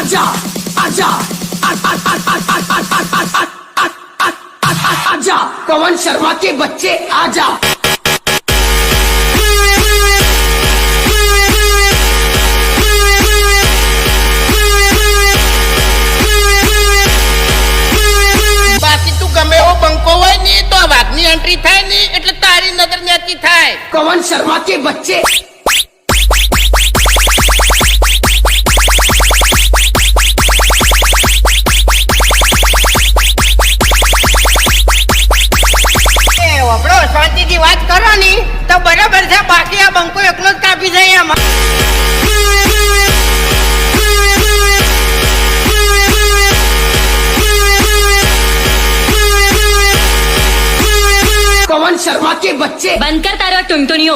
आजा आजा आजा पवन शर्मा के बच्चे आजा બાકી તું ગમે એવો બંકો હોય ને તો આ વાઘની એન્ટ્રી થાય ને એટલે તારી નજર નેતી થાય. पवन शर्मा के बच्चे આપણો શાંતિથી વાત કરો ને તો બરાબર છે. બાકી આ બંકો એકલો જ કાપી જાય એમાં. पवन शर्मा के बच्चे બંધ કર તારો ટુનટુનિયો.